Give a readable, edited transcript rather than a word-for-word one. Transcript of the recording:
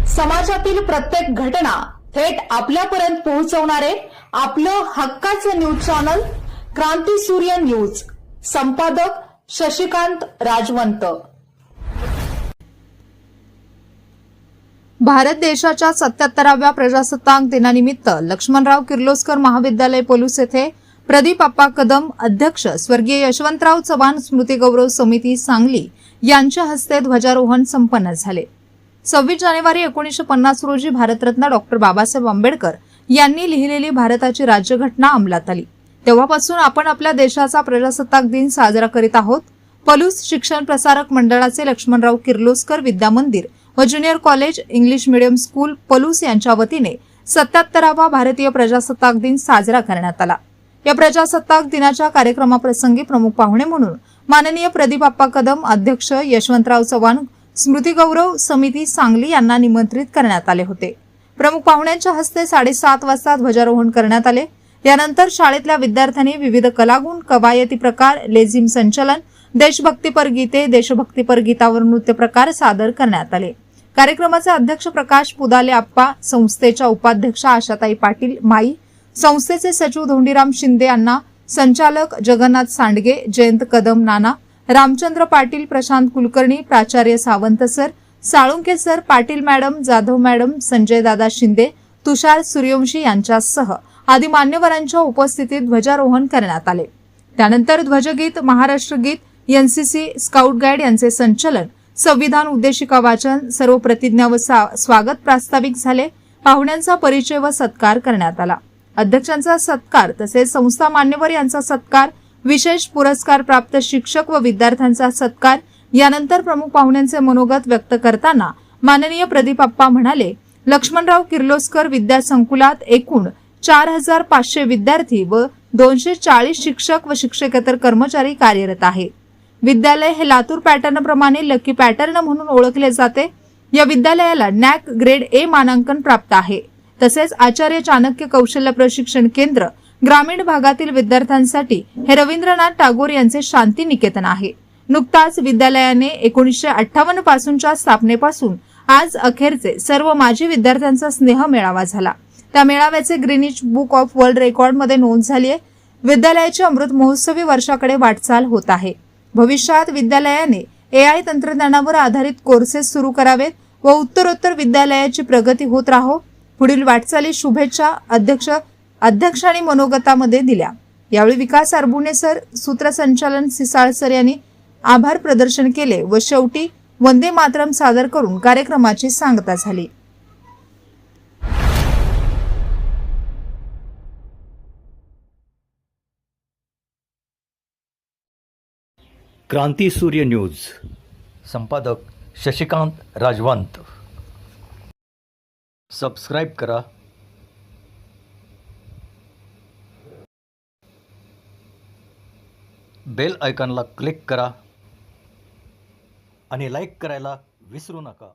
समाजातील प्रत्येक घटना थेट आपल्यापर्यंत पोहोचवणारे आपलं हक्काचं न्यूज चॅनल क्रांती सूर्य न्यूज. संपादक शशिकांत राजवंत. भारत देशाच्या 77व्या प्रजासत्ताक दिनानिमित्त लक्ष्मणराव किर्लोस्कर महाविद्यालय पलूस येथे प्रदीप अप्पा कदम अध्यक्ष स्वर्गीय यशवंतराव चव्हाण स्मृती गौरव समिती सांगली यांच्या हस्ते ध्वजारोहण संपन्न झाले. 26 जानेवारी 1950 रोजी भारतरत्न डॉक्टर बाबासाहेब आंबेडकर यांनी लिहिलेली भारताची राज्यघटना अंमलात आली. तेव्हापासून आपण आपल्या देशाचा प्रजासत्ताक दिन साजरा करीत आहोत. पलूस शिक्षण प्रसारक मंडळाचे लक्ष्मणराव किर्लोस्कर विद्या मंदिर व junior college English medium school Palus यांच्या वतीने 77वा भारतीय प्रजासत्ताक दिन साजरा करण्यात आला. या प्रजासत्ताक दिनाच्या कार्यक्रमाप्रसंगी प्रमुख पाहुणे म्हणून माननीय प्रदीप अप्पा कदम अध्यक्ष यशवंतराव चव्हाण स्मृती गौरव समिती सांगली यांना निमंत्रित करण्यात आले होते. प्रमुख पाहुण्यांच्या हस्ते 7:30 वाजता ध्वजारोहण करण्यात आले. यानंतर शाळेतल्या विद्यार्थ्यांनी विविध कलागुण, कवायती प्रकार, लेझिम संचलन, देशभक्तीपर गीते, देशभक्तीपर गीतावर नृत्य प्रकार सादर करण्यात आले. कार्यक्रमाचे अध्यक्ष प्रकाश पुदाले आप्पा, संस्थेच्या उपाध्यक्षा आशाताई पाटील माई, संस्थेचे सचिव धोंडीराम शिंदे अण्णा, संचालक जगन्नाथ सांडगे, जयंत कदम नाना, रामचंद्र पाटील, प्रशांत कुलकर्णी, प्राचार्य Sawant sir, Salunke sir, Patil madam, Jadhav madam, Sanjay दादा शिंदे, तुषार सूर्यवंशी यांच्यासह आदी मान्यवरांच्या उपस्थितीत ध्वजारोहण करण्यात आले. त्यानंतर ध्वजगीत, महाराष्ट्र गीत, एनसीसी, स्काउट गाईड यांचे संचलन, संविधान उद्देशिका वाचन, सर्व प्रतिज्ञा व स्वागत प्रास्ताविक झाले. पाहुण्यांचा परिचय व सत्कार करण्यात आला. अध्यक्षांचा सत्कार तसेच संस्था मान्यवर यांचा सत्कार, विशेष पुरस्कार प्राप्त शिक्षक व विद्यार्थ्यांचा सत्कार. यानंतर प्रमुख पाहुण्यांचे मनोगत व्यक्त करताना माननीय प्रदीप अप्पा म्हणाले, लक्ष्मणराव किर्लोस्कर विद्यासंकुलात एकूण 4500 विद्यार्थी व 240 शिक्षक व शिक्षकेतर कर्मचारी कार्यरत आहेत. विद्यालय हे लातूर पॅटर्नप्रमाणे लकी पॅटर्न म्हणून ओळखले जाते. या विद्यालयाला नॅक ग्रेड ए मानांकन प्राप्त आहे. तसेच आचार्य चाणक्य कौशल्य प्रशिक्षण केंद्र ग्रामीण भागातील विद्यार्थ्यांसाठी हे रवींद्रनाथ टागोर यांचे शांती निकेतन आहे. नुकताच विद्यालयाने 1958 पासूनच्या स्थापनेपासून आज अखेरचे सर्व माजी विद्यार्थ्यांचा स्नेह मेळावा झाला. त्या मेळाव्याचे ग्रीनिच बुक ऑफ वर्ल्ड रेकॉर्डमध्ये नोंद झाली आहे. विद्यालयाची अमृत महोत्सवी वर्षाकडे वाटचाल होत आहे. भविष्यात विद्यालयाने AI तंत्रज्ञानावर आधारित कोर्सेस सुरू करावेत व उत्तरोत्तर विद्यालयाची प्रगती होत राहो. पुढील वाटचाली शुभेच्छा अध्यक्षांनी मनोगतामध्ये दिल्या. यावेळी विकास अरबुणे सर, सूत्रसंचालन सिसाळ सर यांनी आभार प्रदर्शन केले व शेवटी वंदे मातरम सादर करून कार्यक्रमाची सांगता झाली. क्रांती सूर्य न्यूज. संपादक शशिकांत राजवंत. सबस्क्राईब करा, बेल आयकॉनला क्लिक करा आणि लाईक करायला विसरू नका.